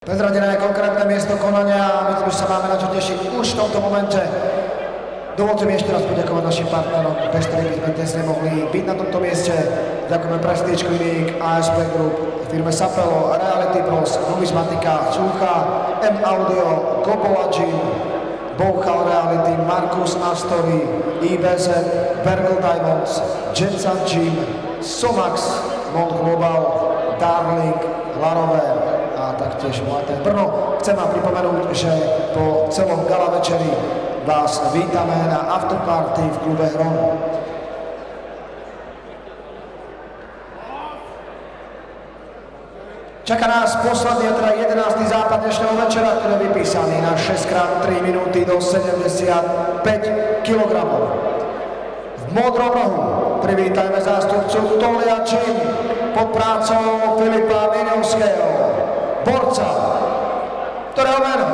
Prezradené konkrétne miesto konania a myslím, že sa máme na čo tešiť už v tomto momente. Dovolte mi ešte raz poďakovať našim partnerom, bez ktorých by sme dnes nemohli byť na tomto mieste. Ďakujeme Prestige Clinic, ASP Group, firme Sapelo, Reality Bros, Numismatika, Čúcha, M-Audio, Gobola Gym, Bouchal Reality, Markus Astory, IBZ, Bergel Diamonds, Jetsan Gym, Somax, Mont Global, Darling, Larover a taktiež Mladé Brno. Chcem vám pripomenúť, že po celom gala večeri vás vítame na afterparty v klube Hron. Čaká nás posledný a teda 11. západ dnešného večera, ktorý je vypísaný na 6x3 minúty do 75 kg. V modrom rohu privítajme zástupcu Tolia Gym pod prácou Filipa Minovského, borca, ktorého meno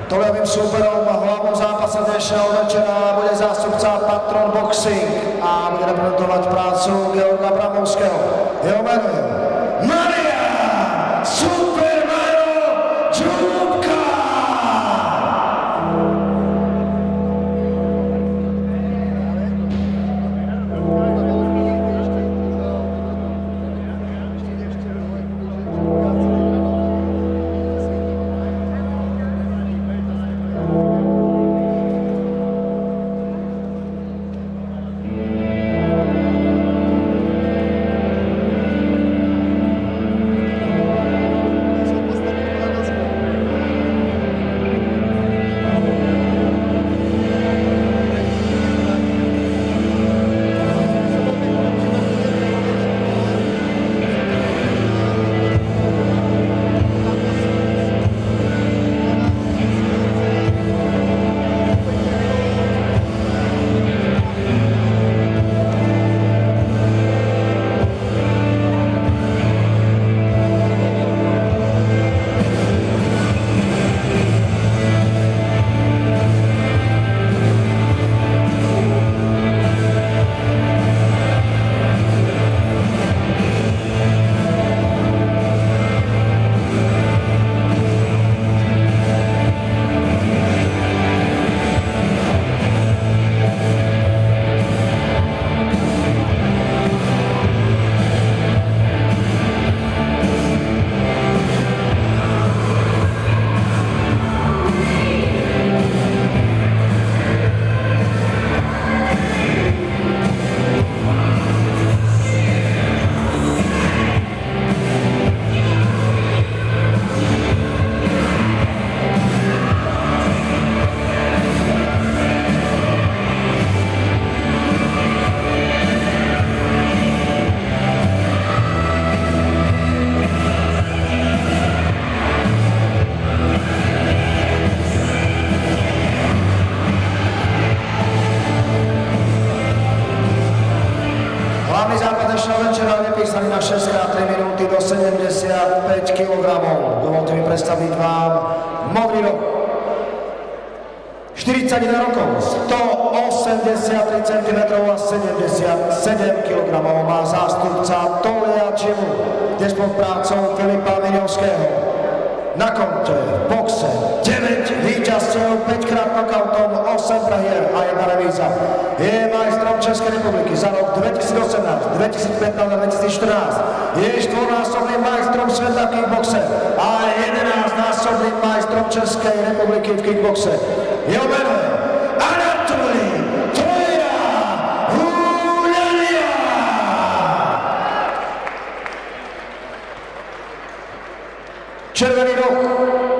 Toliovým súperom v hlavnom zápase dnešného večera bude zástupca Patron Boxing a bude reprezentovať prácu Georga Bramovského. Jeho meno je Marián Supermano Čúbka! Hlavný západ dnešného večera je vypísaný na 6x3 minúty do 75 kg. Dovolte mi predstaviť vám modrý roh. 41 rokov, 183 cm a 77 kg má zástupca Tolia Gymu. kde spoluprácou Filipa Miniovského. Na konte v boxe 9 víťazstiev, 5-krát knockoutom, 8 prehier a 1 remíza. Je majstrom Českej republiky za rok 2018, 2015 a 2014. Je 4-násobným majstrom sveta v kickboxe a 11-násobným majstrom Českej republiky v kickboxe. Jeho meno je Anatolij Tolia Hulenia. Červený roh,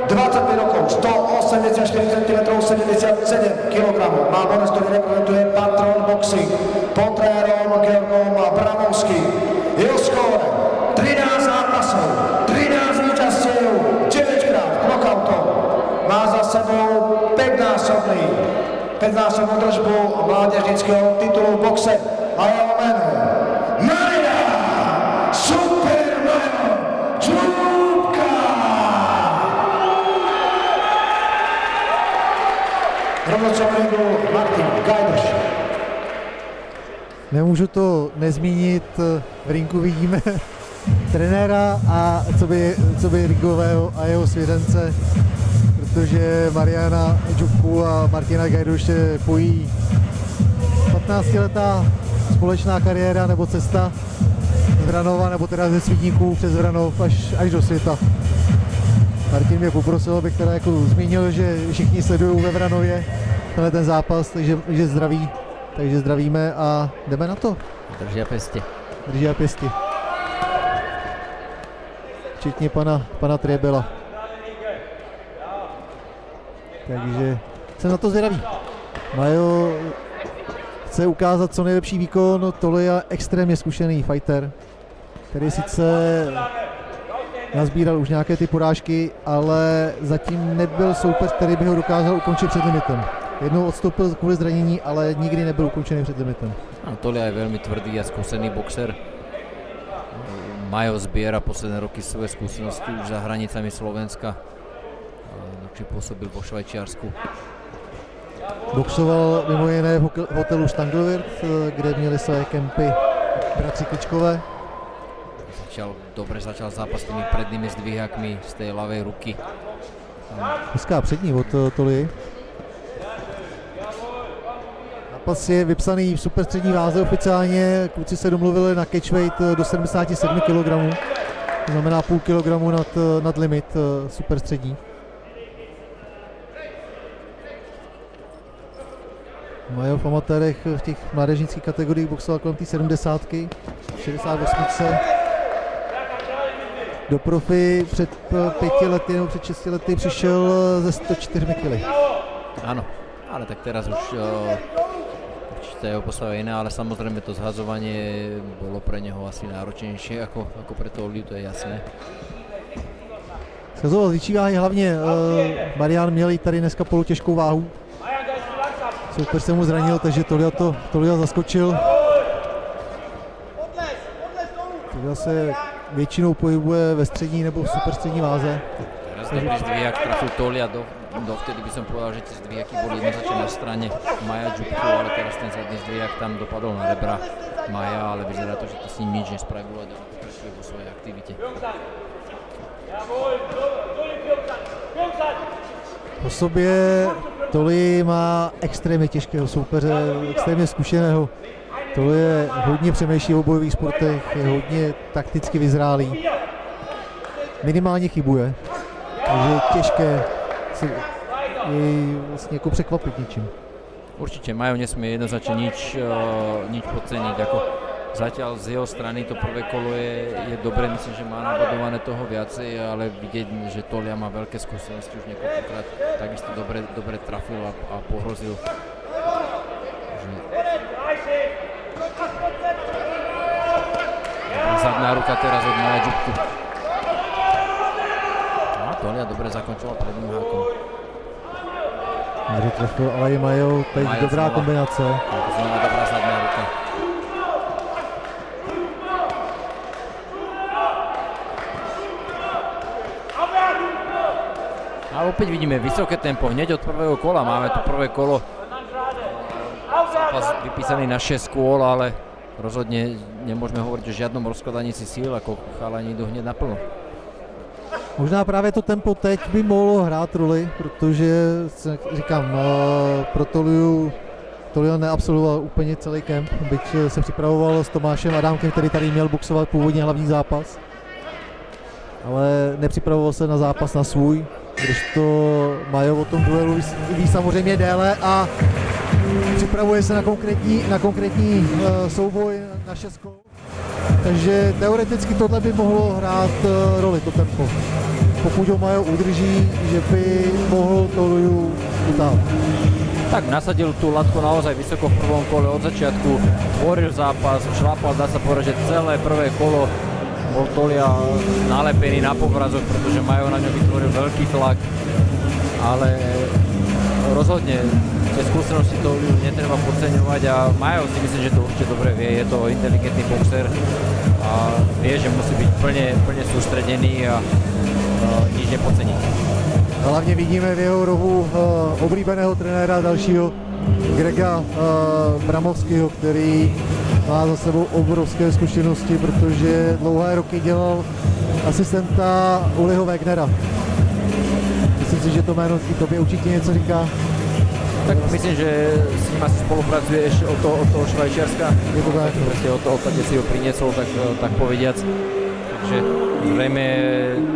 25 rokov, 184 cm, 77 kg. Má bonus, ktorý reprezentuje Patron Boxing pod trénerom Georgom Abramovským. Jeho skóre 13 zápasov, 13 víťazstiev, 9-krát knockoutom. Má za sebou 5-násobnú držbu mládežnického titulu v boxe a jeho meno Maria Supermajo Čupka. Rovnocom ringu Martin Gajdeš. Nemůžu to nezmínit, v rinku vidíme trenéra a co by ringového a jeho svěřence, protože Mariana Čupku a Martina Gajduše pojí 15letá společná kariéra nebo cesta z Vranova, nebo teda ze Svídníků přes Vranov až do světa. Martin mě poprosil, abych teda jako zmínil, že všichni sledují ve Vranově tenhle ten zápas, takže zdraví. Takže zdravíme a jdeme na to. Drží a pěsti. Drží a pěsti. Včetně pana Triebela. Takže jsem na to zvědavý. Majo chce ukázat co nejlepší výkon, tohle je extrémně zkušený fighter, který sice nazbíral už nějaké ty porážky, ale zatím nebyl soupeř, který by ho dokázal ukončit před limitem. Jednou odstoupil kvůli zranění, ale nikdy nebyl ukončený před limitem. Tolia je veľmi tvrdý a skúsený boxer. Majo zbiera posledné roky svoje skúsenosti už za hranicami Slovenska. Či pôsobil vo Švajčiarsku. Boxoval mimo jiné v hotelu Stanglewirth, kde měli své kempy bratři Kličkové. Dobre začal zápas tými prednými zdvíhakmi z tej ľavej ruky. Hezká přední od Tolie. Zápas je vypsaný v superstřední váze oficiálně, kluci se domluvili na catchweight do 77 kg, to znamená půl kilogramu nad limit superstřední. Majo v amatérech v těch mládežnických kategoriích boxoval kolem té 70, 68. Do profi před 5 lety nebo před 6 lety přišel ze 104 kg. Áno, ale tak teraz už určite jeho postava iné, ale samozrejme to zhadzovanie bolo pre neho asi náročnejšie ako pre toho Liu, to je jasné. Schazoval z větší váhy hlavně, Marián měl i tady dneska polotěžkou váhu. Soupeř se mu zranil, takže Tolia zaskočil. Tolia se většinou pohybuje ve střední nebo v superstřední váze. Teraz dobrý zdvíhak trafil Tolia, dovtedy by som povedal, že tie zdvíhaky boli jednoznačne na strane Maja Čupku, ale teraz ten zadný zdvíhak tam dopadol na rebra Maja, ale vyzerá to, že to s ním nič nespravilo a pokračuje vo svojej aktivite. Po sobě Toli má extrémně těžkého soupeře, extrémně zkušeného. Toli je hodně přemýšlí o bojových sportech, je hodně takticky vyzrálý. Minimálně chybuje, takže je těžké jej vlastně jako překvapit ničím. Určite Majo nesmie jednoznačne nič podceniť. Zatiaľ z jeho strany to prvé kolo je dobré, myslím, že má nabodované toho viacej, ale vidieť, že Tolia má veľké skúsenosti už niekoľkokrát, takisto dobre trafil a pohrozil. Zadná ruka teraz od Maja Čupku. A Tolia dobre zakončila predným hákom. Dobře trefil, ale i Majo, teď dobrá kombinace. Znova dobrá zadná ruka. A opäť vidíme vysoké tempo, hneď od prvého kola. Máme tu prvé kolo, zápas vypísaný na 6 kôl, ale rozhodne nemôžeme hovoriť o žiadnom rozkladaní si síl, ako chalani idú hneď naplno. Možná právě to tempo teď by mohlo hrát roli, protože říkám, pro Tolio neabsolvoval úplně celý kemp, byť se připravoval s Tomášem Adámkem, který tady měl boxovat původně hlavní zápas. Ale nepřipravoval se na zápas na svůj, když to Majo o tom duelu ví samozřejmě déle a připravuje se na konkrétní souboj na 6 kol. Takže teoreticky tohle by mohlo hrát roli, to tempo. Pokud ho Majo udrží, že by mohl Toliu utáhnout. Tak nasadil tú latku naozaj vysoko v prvom kole od začiatku, tvoril zápas, šlapal, dá sa povedať, že celé prvé kolo bol Tolia nalepený na povrazok, pretože Majo na ňo vytvoril veľký tlak, ale rozhodne tie skúsenosti Toliu netreba podceňovať a Majo si myslím, že to určite dobre vie, je to inteligentný boxer a vie, že musí byť plne sústredený a nič nepodceniť. Hlavně vidíme v jeho rohu oblíbeného trenéra dalšího Grega Bramovského, který má za sebou obrovské zkušenosti, protože dlouhé roky dělal asistenta Uliho Wegnera. Myslím si, že to jméno i tobě určitě něco říká. Tak myslím, že s ním asi spolupracuje ešte od toho Švajčiarska. Je to tak. Presne od toho, kde si ho priniesol, tak povediac. Takže zrejme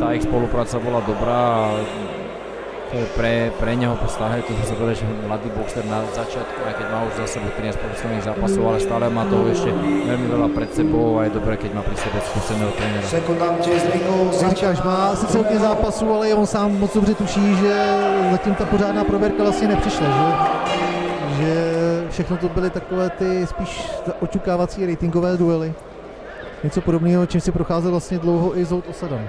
tá ich spolupráca bola dobrá a to je pre neho stále, to sa povedať, že mladý boxer na začiatku, aj keď má už za sebou 13 profesionálnych zápasov, ale stále má toho ešte veľmi veľa pred sebou a je dobré, keď má pri sebe skúseného trénera. Sekundantě z ringu Říkáš, má sice hodně zápasů, ale on sám moc dobře tuší, že zatím ta pořádná prověrka vlastně nepřišla, že všechno to byly takové ty spíš očukávací ratingové duely. Něco podobného, čím si procházel vlastně dlouho i Zolt Osadan.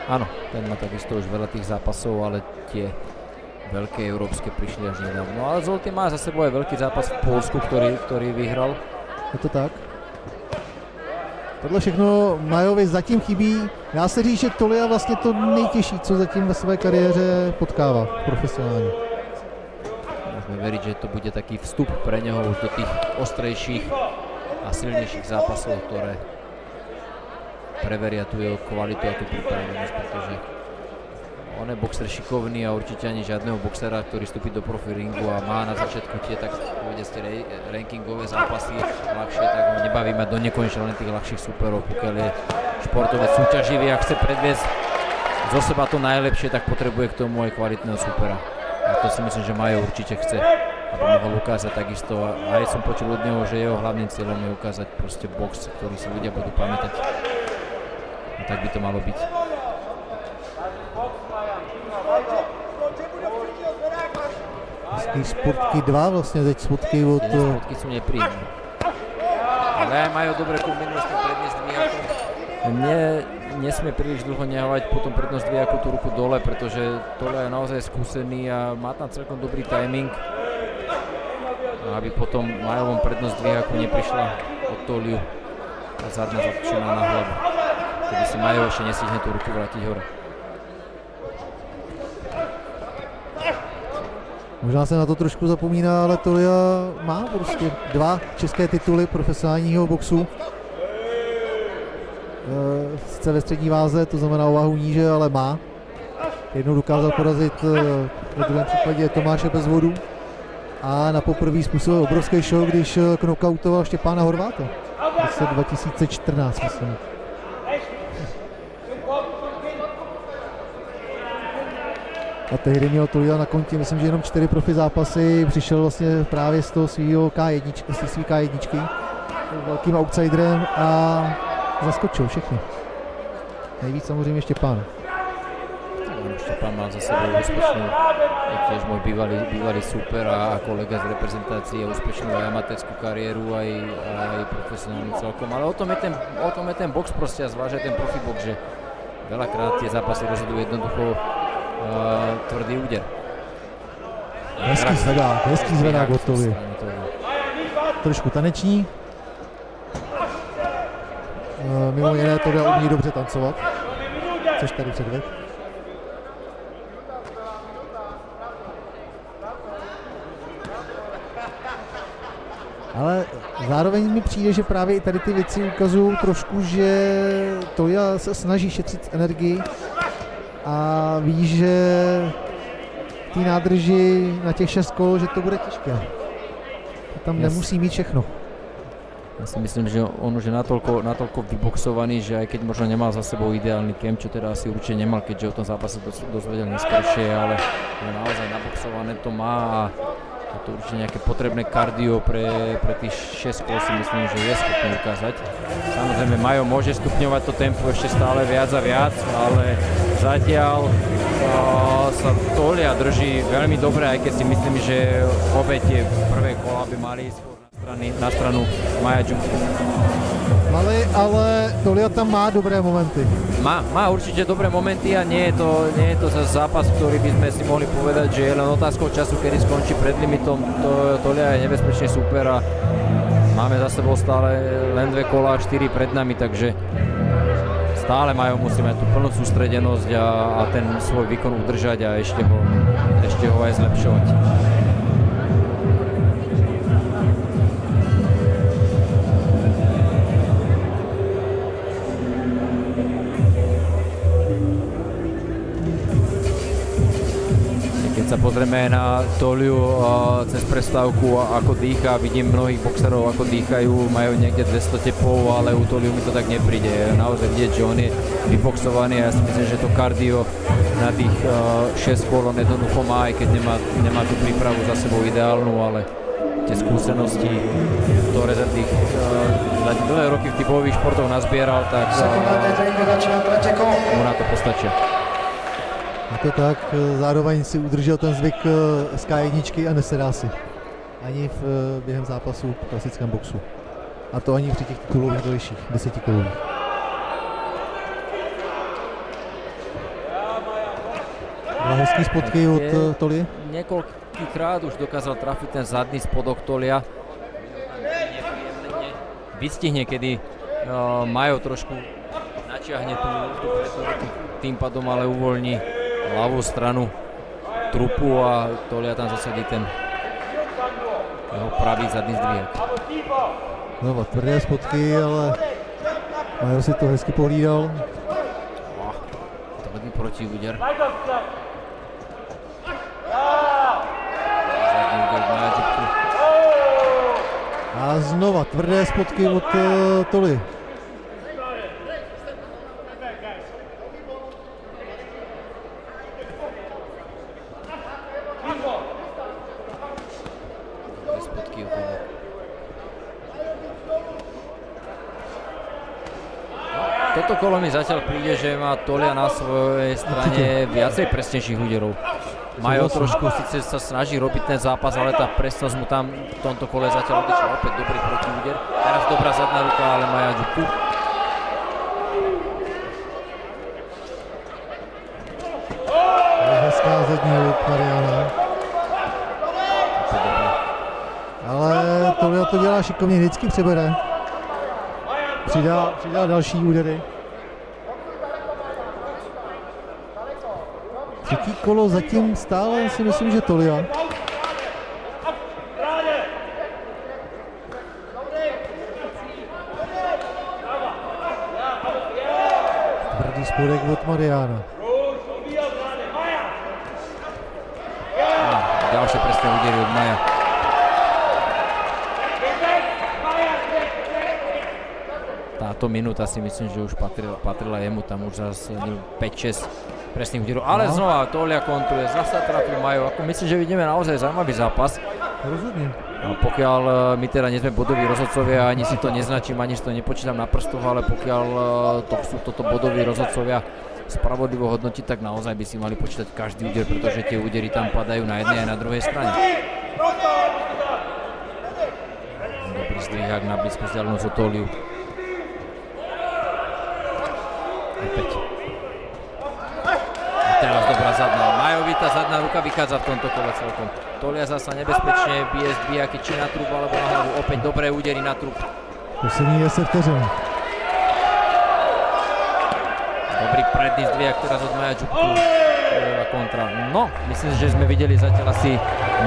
Áno, ten má takisto už veľa tých zápasov, ale tie veľké európske prišli až nedávno. Ale Zolty má za sebou aj veľký zápas v Polsku, ktorý vyhral. Je to tak? Tohle všechno Majovi zatím chybí. Dá se říct, že Tolia vlastně to nejtěžší, co zatím ve své kariéře potkává profesionálně. Môžeme veriť, že to bude taký vstup pre neho už do tých ostrejších a silnejších zápasov, ktoré preveria tú jeho kvalitu a tú pripravenosť, pretože on je boxer šikovný a určite ani žiadneho boxera, ktorý vstúpi do profi ringu a má na začiatku tie, tak povedzte, rankingové zápasy ľahšie, tak ho nebaví mať do nekonečna len tých ľahších superov. Pokiaľ je športovec súťaživý a chce predviesť zo seba to najlepšie, tak potrebuje k tomu aj kvalitného supera. A to si myslím, že Majo určite chce, aby mohol ukázať takisto. A aj som počul od neho, že jeho hlavným cieľom je ukázať proste box, ktorý si ľudia budú pamätať. A tak by to malo byť. Spotky 2 vlastně teď spotky od... Spotky sú nepríjemné. Ale aj majú dobre kombinujú s tým predniesť dvíhakom. Nesmie príliš dlho nehávať potom prednosť dvíhaku tú ruku dole, pretože Tolia je naozaj skúsený a má tam celkom dobrý timing. Aby potom Majovom prednosť dvíhaku neprišla od Toliu a zadná zatčená na hlavu. Kedy si Majo ešte nesihne tú ruku vrátiť hore. Možná se na to trošku zapomíná, ale Tolia má prostě 2 české tituly profesionálního boxu. Sice ve střední váze, to znamená o váhu níže, ale má. Jednou dokázal porazit v druhém případě Tomáše Bezvodu a na poprvé způsobil obrovský show, když knockoutoval Štěpána Horváta. V roce 2014, myslím. A tehdy měl Tolia na kontě, myslím, že jenom 4 profi zápasy, přišel vlastně právě z toho svého K1, z svý K1, velkým outsiderem a zaskočil všechny. Nejvíc samozřejmě Štěpán. Štěpán mal za sebou úspešnú, tiež môj bývalý super a kolega z reprezentácie, úspešnú aj amatérskú kariéru, aj profesionálny celkom. Ale o tom je ten box proste a zvlášť ten profi box, že veľakrát tie zápasy rozhodujú jednoducho tvrdý úder. Hezký zvedák od Tolie. Trošku taneční. Mimo jiné to umí dobře tancovat, což tady předved. Ale Zároveň mi přijde, že právě i tady ty věci ukazují trošku, že Tolia se snaží šetřit energii a ví, že ty nádrži na těch 6 kol, že to bude těžké. Tam nemusí mít všechno. Ja si myslím, že on už je natoľko vyboxovaný, že aj keď možno nemal za sebou ideálny kemp, čo teda asi určite nemal, keďže o tom zápase dozvedel neskôršie, ale naozaj naboxované to má a to určite nejaké potrebné kardio pre tých 6 kol si myslím, že je schopný ukázať. Samozrejme Majo môže stupňovať to tempo ešte stále viac a viac, ale zatiaľ sa Tolia drží veľmi dobre, aj keď si myslím, že obe tie prvé kola by mali ísť na stranu Maja Džuku. Ale Tolia tam má dobré momenty. Má určite dobré momenty a nie je to zase zápas, ktorý by sme si mohli povedať, že je len otázkou času, kedy skončí pred limitom. Tolia je nebezpečný super a máme za sebou stále len 2 kola, 4 pred nami, takže stále musí mať tú plnú sústredenosť a ten svoj výkon udržať a ešte ho aj zlepšovať. Keď sa pozrieme na Toliu cez prestávku, ako dýcha, vidím mnohých boxerov, ako dýchajú, majú niekde 200 tepov, ale u Toliu mi to tak nepríde. Naozaj vidieť, že on je vyboxovaný a ja si myslím, že to kardio na tých 6 kôl on jednoducho má, aj keď nemá tú prípravu za sebou ideálnu, ale tie skúsenosti, ktoré za dlhé roky v typových športoch nazbieral, tak mu na to postačia. Je to tak, zároveň si udržel ten zvyk z K1 a nesedá si. Ani během zápasu v klasickém boxu. A to ani při těch titulových dalších, 10 kolových. Hezký spotky od Tolie. Niekoľkýkrát už dokázal trafiť ten zadný spodok Tolia. Vystihne, kedy Majo trošku načiahne tú prednú, tým pádom ale uvoľní ľavú stranu trupu a Tolia tam zasadí ten jeho pravý zadný zdvíhák. Znova tvrdé spotky, ale Majo si to hezky pohlídal. Tvrdý protiúder. A znova tvrdé spotky od Tolie. Toto kolo mi zatiaľ príde, že má Tolia na svojej strane viacej presnejších úderov. Majo trošku síce sa snaží robiť ten zápas, ale tá presnosť mu tam v tomto kole zatiaľ odišla. Opäť dobrý protiúder. Teraz dobrá zadná ruka, ale Maja Džuku. Hezká zadní od Mariana. Ale Tolia to dělá šikovně, vždycky přebere. Přidá další údery. Třetí kolo zatím stále si myslím, že Tolia. Tvrdý spodek od Mariana. Ďalšie presné údery od Maja. Táto minúta si myslím, že už patrila jemu, tam už zase 5-6 presných úderov, ale znova Tolia kontruje, zasa trafil Majo, ako myslím, že vidíme naozaj zaujímavý zápas. Rozhodne. A pokiaľ my teda nie sme bodoví rozhodcovia, ani si to neznačím, ani si to nepočítam na prstoch, ale pokiaľ to sú toto bodoví rozhodcovia spravodlivo hodnotiť, tak naozaj by si mali počítať každý úder, pretože tie údery tam padajú na jednej aj na druhej strane. Dobrý zdvihák na blízku vzdialenosť od Toliu. Opäť. A teraz dobrá zadná. Majovita zadná ruka vychádza v tomto kole celkom. Tolia zasa nebezpečne bije zdvíjaky či na trup alebo na hlavu. Opäť dobré údery na trup. Poslední 10 vteřin. Dobrý predný zdvíjak teraz od Maja Džuku. Kontra. No, myslím, že sme videli zatiaľ asi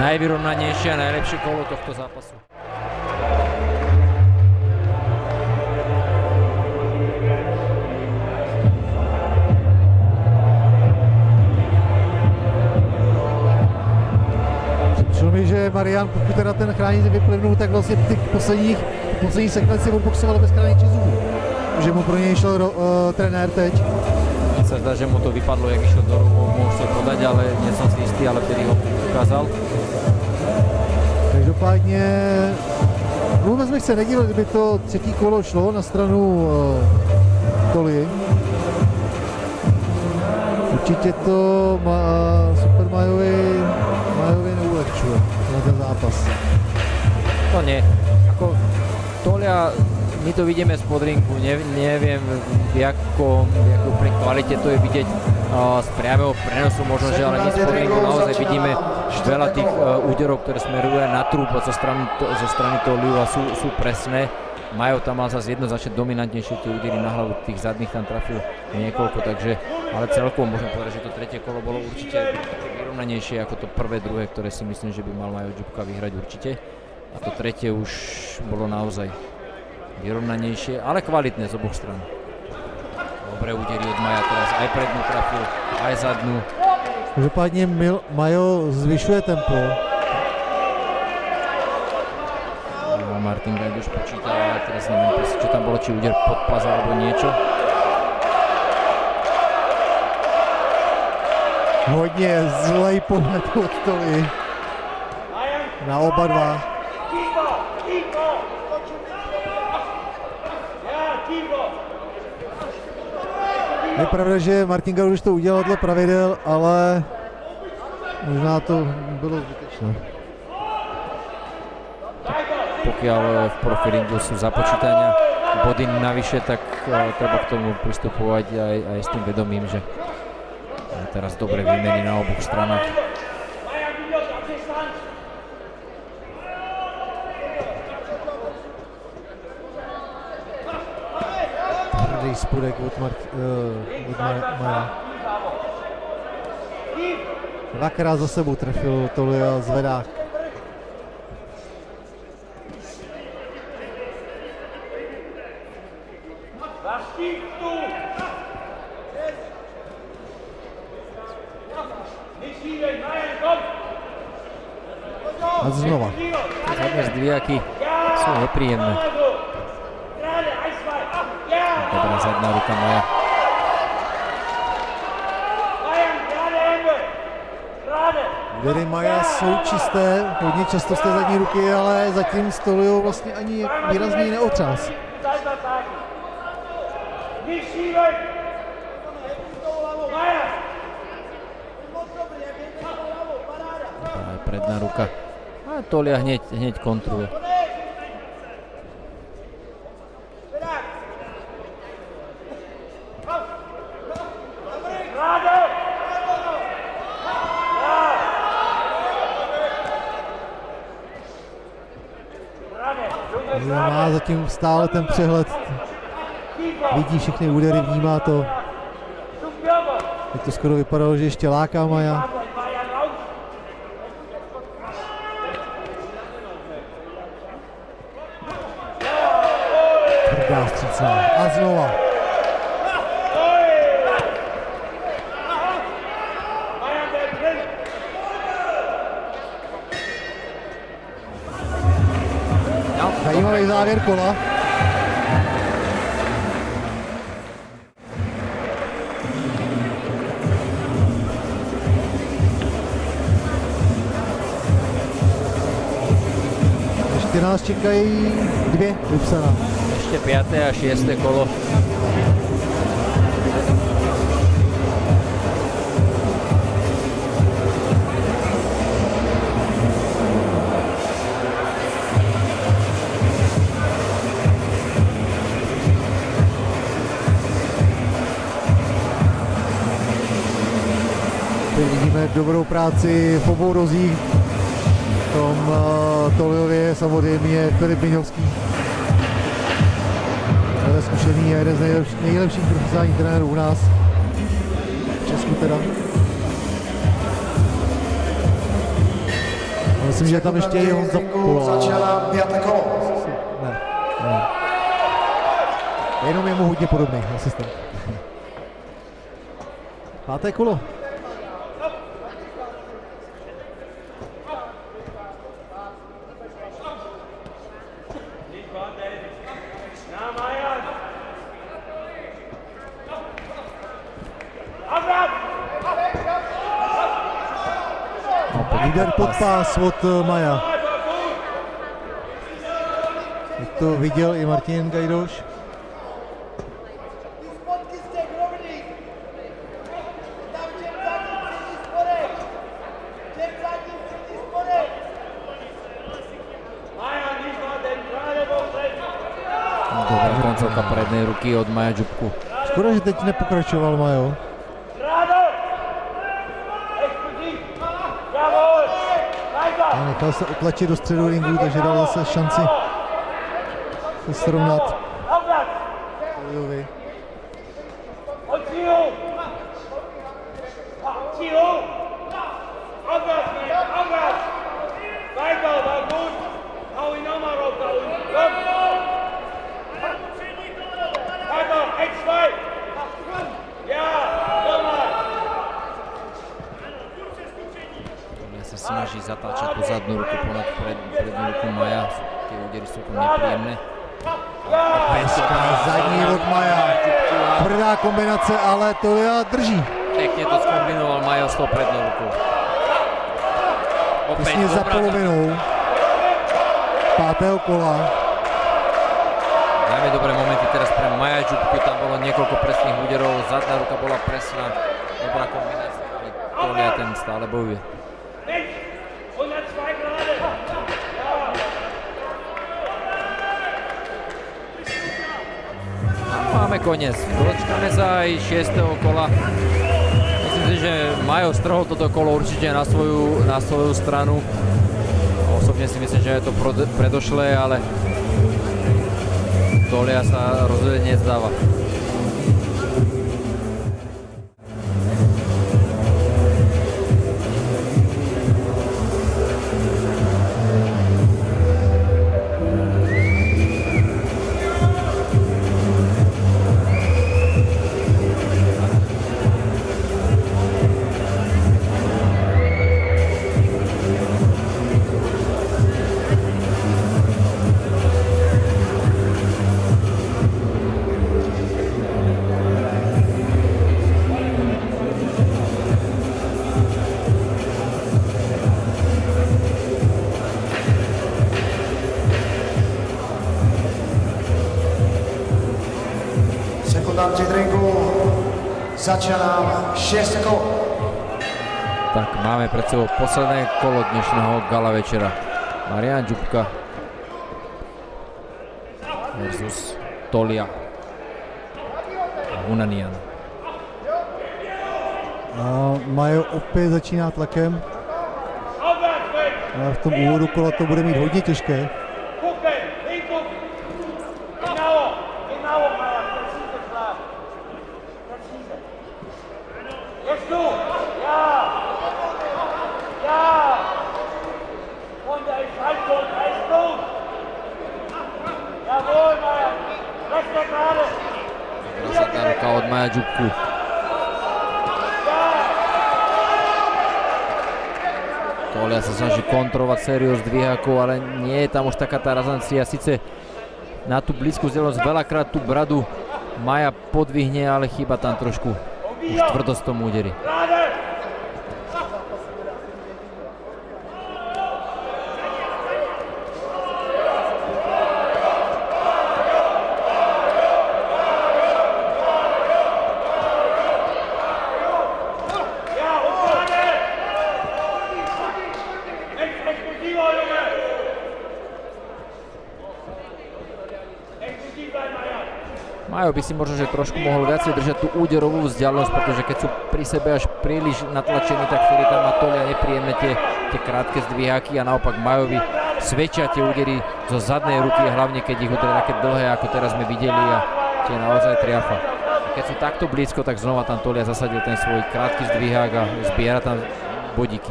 najvyrovnanejšie a najlepšie kolo tohto zápasu. Marian, pokud teda ten chránič vyplivnul, tak vlastně ty poslední sekvenci odboxoval bez chrániče zubů. Že mu pro něj šel trenér teď. Mně se zdá, že mu to vypadlo, jak išel do rohu, mohl se podať, ale nie som si istý, ale vtedy ho ukázal. Každopádně vůbec bych se nedíval, kdyby to třetí kolo šlo na stranu Toly. Určitě to Super Majovi neulehčuje na ten zápas. To nie. Ako Tolia, my to vidíme z podrinku, neviem v jakom pri kvalite to je vidieť z priameho prenosu, možno, že ale my z podrinku naozaj vidíme veľa tých úderov, ktoré smerujú na trúb zo strany Toliu a sú presné. Majo tam mal zase jednoznačne dominantnejšie tie údery na hlavu, tých zadných tam trafil niekoľko, takže, ale celkovo môžem povedať, že to tretie kolo bolo určite vyrovnanejšie ako to prvé, druhé, ktoré si myslím, že by mal Majo Džubka vyhrať určite. A to tretie už bolo naozaj vyrovnanejšie, ale kvalitné z oboch stran. Dobré údery od Maja teraz, aj prednú trafil, aj zadnú. Každopádně Majo zvyšuje tempo. A Martin Gajdu už počítal, ale teraz neviem presne, čo tam bolo, či úder pod pas alebo niečo. Hodně zlej pohled od Toly na oba dva. Je pravda, že Martin Gajdu už to udělal dle pravidel, ale možná to bylo zbytečné. Pokiaľ v profilingu sú započítania body navyše, tak treba k tomu pristupovať aj s tým vedomím, že teraz dobré výmeny na oboch stranách. Tvrdý spodek od Maja. Dvakrát za sebou trefil Tolia zvedák. A znova. Zadné zdvijaky sú nepríjemné. Dobrá zadná ruka Maja. Údery Maja jsou čisté, hodně často z té zadní ruky, ale zatím s Toliou vlastně ani výrazně neotřás. Aj predná ruka. A Tolia hneď kontruje. Má zatím stále ten přehled, vidí všechny údery, vnímá to. Teď to skoro vypadalo, že ještě láká Maja. Tvrdá vstřícná a znova. Zajímavý závěr kola. Ještě nás čekají dvě vypsaná. Ešte 5. a 6. kolo. Vidíme dobrou práci v obou rozích. V tom Toliově samozřejmě Filip Miňovský. To je zkušený a jeden z nejlepších profesionálních trenérů u nás. V Česku teda. Myslím, že tam ještě je Honza Pola. Začala 5. kolo. Ne. Jenom je mu hodně podobný asistent. 5. kolo. Výder pod pás od Maja. Jak to viděl i Martin Gajdoš. Dobrá koncovka prednej ruky od Maja Džubku. Škoda, že teď nepokračoval Majo. A nechal se otlačit do středu ringu, takže dal zase šanci se srovnat. Tojovi. Sa snaží zatáčať tú zadnú ruku ponad prednú ruku Maja. Tie údery sú tu nepríjemné. Peská zadní od Maja. Tvrdá kombinace, ale Tolia drží. Pekne to skombinoval Majo s tou prednou rukou. Těsně za polovinou 5. kola. Veľmi dobré momenty teraz pre Maja Džubku, tam bolo niekoľko presných úderov, zadná ruka bola presná, dobrá kombinácia, ale Tolia ten stále bojuje. Máme koniec. Dočkáme sa aj 6. kola. Myslím si, že Majo strhol toto kolo určite na svoju stranu. Osobne si myslím, že je to predošlé, ale Tolia sa rozhodne nezdáva. Sekundanti v ringu, začína nám 6. kolo. Tak máme pred sebou posledné kolo dnešného gala večera. Marián Džubka versus Tolia a Hunanian. A Majo opět začíná tlakem. Ale v tom úvodu kola to bude mít hodně těžké. Zadná ruka od Maja Džubku. Tolia sa snaží kontrolovať sériu zdvíhakov, ale nie je tam už taká tá razancia. Sice na tú blízku vzdialenosť veľakrát tú bradu Maja podvihne, ale chýba tam trošku už tvrdosť v tom úderi. Majo by si možno, že trošku mohol viacej držať tú úderovú vzdialenosť, pretože keď sú pri sebe až príliš natlačení, tak vtedy tam má Tolia nepríjemné tie krátke zdvíhaky a naopak Majovi svedčia tie údery zo zadnej ruky, hlavne keď ich udrie také dlhé, ako teraz sme videli, a tie naozaj triafa. A keď sú takto blízko, tak znova tam Tolia zasadil ten svoj krátky zdvíhák a zbiera tam bodíky.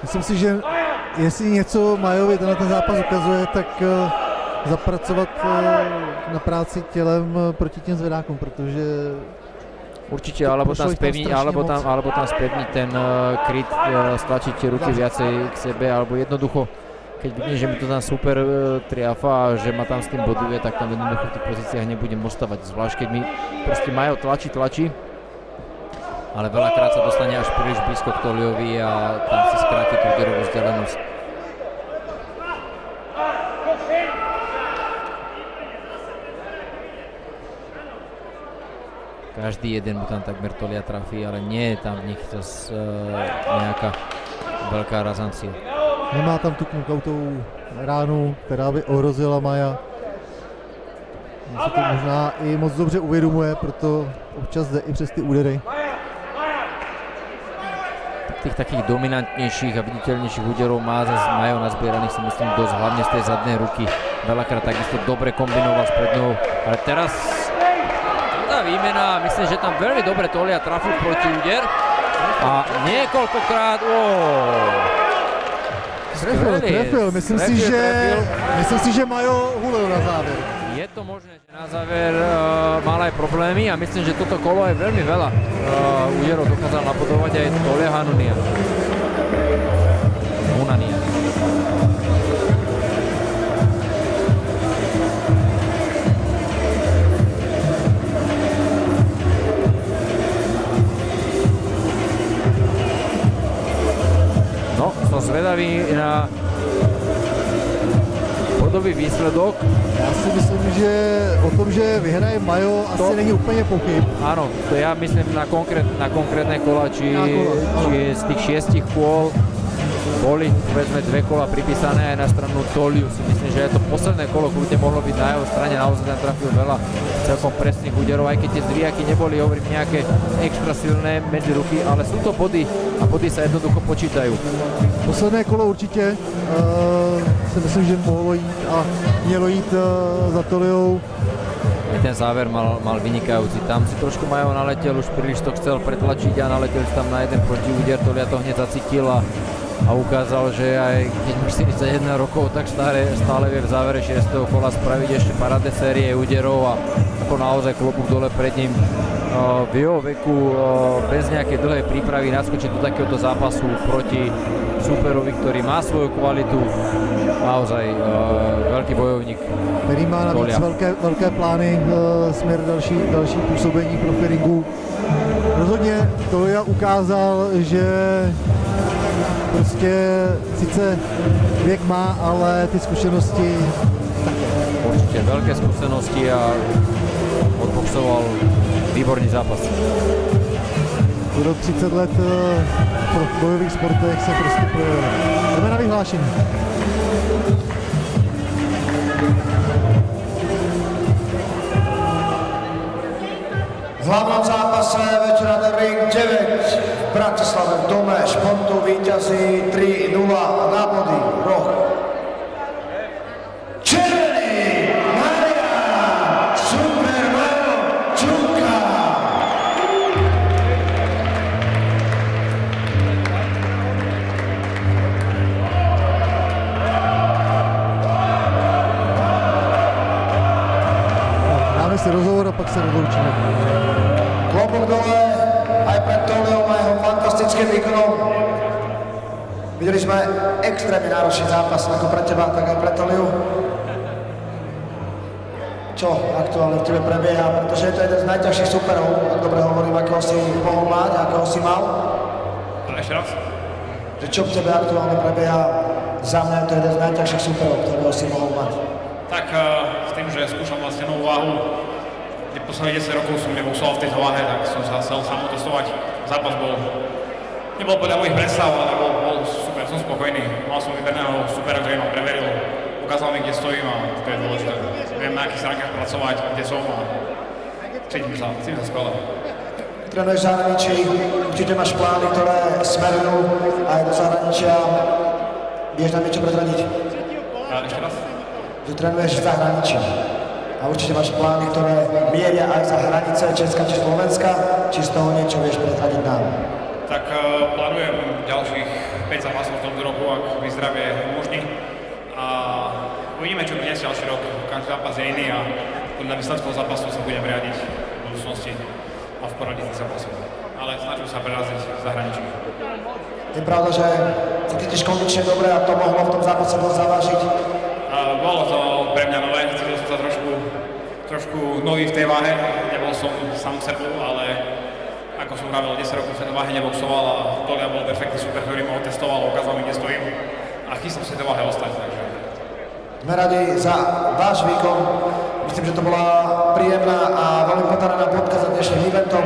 Myslím si, že jestli něco Majovi ten zápas ukazuje, tak zapracovat na práci tělem proti těm zvedákům, protože určite, alebo tam spevniť ten kryt, stlačiť tie ruky viacej k sebe, alebo jednoducho, keď vidím, že mi to tam super triafa a že ma tam s tým boduje, tak tam jednoducho v tých pozíciách nebudem ostávať, zvlášť keď mi proste Majo tlačí a ale veľakrát sa dostane až príliš blízko k Toliovi a tam si skráti tú úderovú vzdialenosť. Každý jeden mu tam takmer Tolia trafí, ale nie je tam v nich nejaká veľká razancia. Nemá tam tu knockoutovou ránu, která by ohrozila Maja. On se to možná i moc dobře uvědomuje, proto občas jde i přes ty údery. Tých takých dominantnejších a viditeľnejších úderov má zase Majo nazbieraných, si myslím, dosť, hlavne z tej zadnej ruky. Veľakrát takisto dobre kombinoval s prednou, ale teraz tá výmena, myslím, že tam veľmi dobre Tolia trafil proti úder a niekoľkokrát, Trefil, myslím si, že Majo hulil na záver. Je to možné, že na záver mal aj problémy a myslím, že toto kolo aj veľmi veľa úderov dokázal napodovať aj Tolia Hunanian. No, som zvedavý na bodový výsledok. Já si myslím, že o tom, že vyhraje Majo, asi není úplně pochyb. Áno, to ja myslím na konkrétne kola, či z tých 6 kôl boli povedzme 2 kola pripísané aj na stranu Toliu. Si myslím, že je to posledné kolo, kľudne mohlo byť na jeho strane, naozaj tam trafil veľa celkom presných úderov, aj keď tie zdvijaky neboli, hovorím, nejaké extra silné medzi ruky, ale sú to body a body sa jednoducho počítajú. Posledné kolo určitě si myslím, že mohlo jít a mělo jít za Toliou. Ten záver mal vynikajúci, tam si trošku Majo naletel, už príliš to chcel pretlačiť a naletel si tam na jeden protiúder, Tolia to hneď zacítil a ukázal, že aj keď máš 41 rokov, tak stále vie v závere 6. kola spraviť ešte parádne série úderov a ako naozaj klobúk dole pred ním. V jeho veku bez nejakej dlhej prípravy naskočiť do takéhoto zápasu proti súperovi, ktorý má svoju kvalitu, naozaj veľký bojovník. Který má navíc velké plány, směr další působení pro Feringu. Rozhodně Tolia ukázal, že prostě sice věk má, ale ty zkušenosti také. Určite veľké skúsenosti a odboxoval výborný zápas. Do 30 let v bojových sportech se prostě projevilo. Jdeme na vyhlášení. V hlavnom zápase večera The Ring 9 v Bratislave v Dome športu víťazí 3-0 na body roh. Červený Marián Super Majo Čunka. Dáme si rozhovor a pak se rozloučíme. Klobúk dole aj pred Toliou a jeho fantastickým výkonom. Videli sme extrémne náročný zápas ako pre teba, tak aj pre Toliu. Čo aktuálne v tebe prebieha, pretože je to jeden z najťažších superov, ak dobre hovorím, akého si mohol mať a akého si mal. Ešte raz? Že čo v tebe aktuálne prebieha, za mňa je to jeden z najťažších superov, ktorého si mohol mať. Tak s tým, že skúšam vlastne novú váhu, kde posledných 10 rokov som neboxoval v tejto váhe, tak som sa chcel sám otestovať. Zápas nebol podľa mojich predstav, ale bol super, som spokojný. Mal som vyberného supera, ktorý ma preveril, ukázal mi, kde stojím a to je dôležité. Viem, na akých stránkach pracovať, kde som a cítim sa skvelé. Trénuješ v zahraničí, určite máš plány, ktoré smerujú aj do zahraničia. Vieš nám niečo prezradiť? Ešte raz? Že trénuješ v zahraničí. A určite máš plány, ktoré mieria aj za hranice Česka či Slovenska, či z toho niečo vieš prezradiť nám? Tak plánujem ďalších 5 zápasov v tomto roku, ak vyzdravie umožní. A uvidíme, čo dnes ďalší rok. Každý zápas je iný a podľa výsledkov zápasu sa budem riadiť v budúcnosti a v poradí tých zápasov. Ale snažím sa preraziť v zahraničí. Je pravda, že sa cítiš kondične dobre a to mohlo v tom zápase dosť zavážiť? Bolo to pre mňa nové, cítil som sa trošku nový v tej váhe. Nebol som sám sebou, ale ak ako som vravel, 10 rokov v váhe neboxoval a Tolia bol perfektný super, ktorý ma otestoval a ukázal mi, kde stojím a chystám sa váhe ostať, takže... Sme radi za váš výkon. Myslím, že to bola príjemná a veľmi potaraná bodka za dnešným eventom.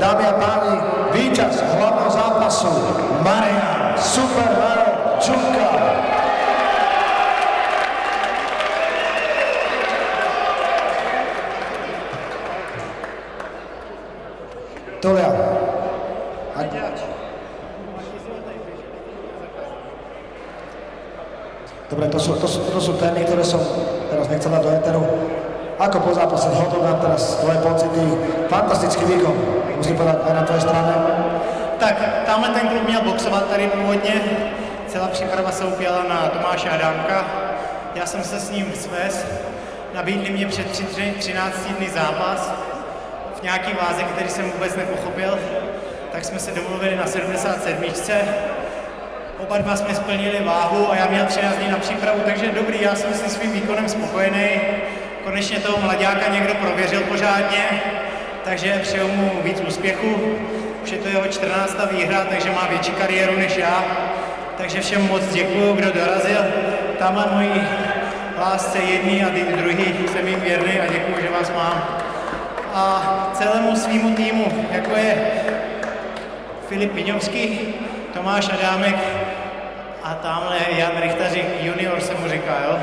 Dámy a páni, víťaz hlavného zápasu Marian Super Mario Čupka. Tolia. Dobre, to sú témy, ktoré som teraz nechcel dať do éteru. Ako po zápase zhodnotím teraz tvoje pocity? Fantastický výkon, musím povedať aj na tvojej strane. Tak, tamhle ten klub měl boxovat tady původně. Celá příprava se upěla na Tomáše Adámka. Já jsem se s ním svez. Nabídli mě před 13 dny zápas v nějaký váze, který jsem vůbec nepochopil. Tak jsme se domluvili na 77. Oba dva jsme splnili váhu a já měl 13 dní na přípravu, takže dobrý, já jsem si svým výkonem spokojený. Konečně toho mlaďáka někdo prověřil pořádně, takže přeju mu víc úspěchu. Už je to jeho 14. výhra, takže má větší kariéru než já. Takže všem moc děkuju, kdo dorazil. Tamhle mojí lásce jedný a druhý jsem jim věrný a děkuju, že vás mám. A celému svýmu týmu, jako je Filip Piňovský, Tomáš Adámek a tamhle Jan Richtařík junior se mu říká, jo?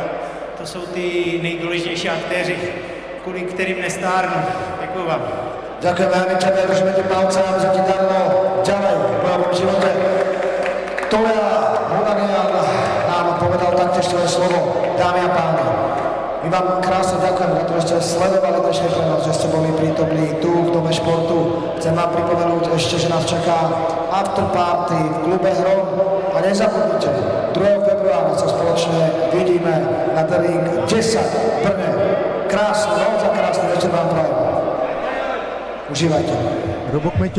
To jsou ty nejdůležitější aktéři, kvůli kterým nestárnu. Děkuju vám. Ďakujeme, Haničane, držíme ti palce, aby sa ti darilo ďalej v bojovom živote. Tolia Hunanian nám povedal taktiež svoje slovo. Dámy a páni, my vám krásne ďakujeme za to, že ste sledovali dnešný prenos, že ste boli prítomní tu v Dome športu. Chcem vám pripomenúť ešte, že nás čaká afterparty v klube Hrom a nezabudnite, 2. februára sa spoločne vidíme na The Ring 10 v Brne. Krásny noc a krásny večer vám prajem. Užívajte. Robo Kmeťo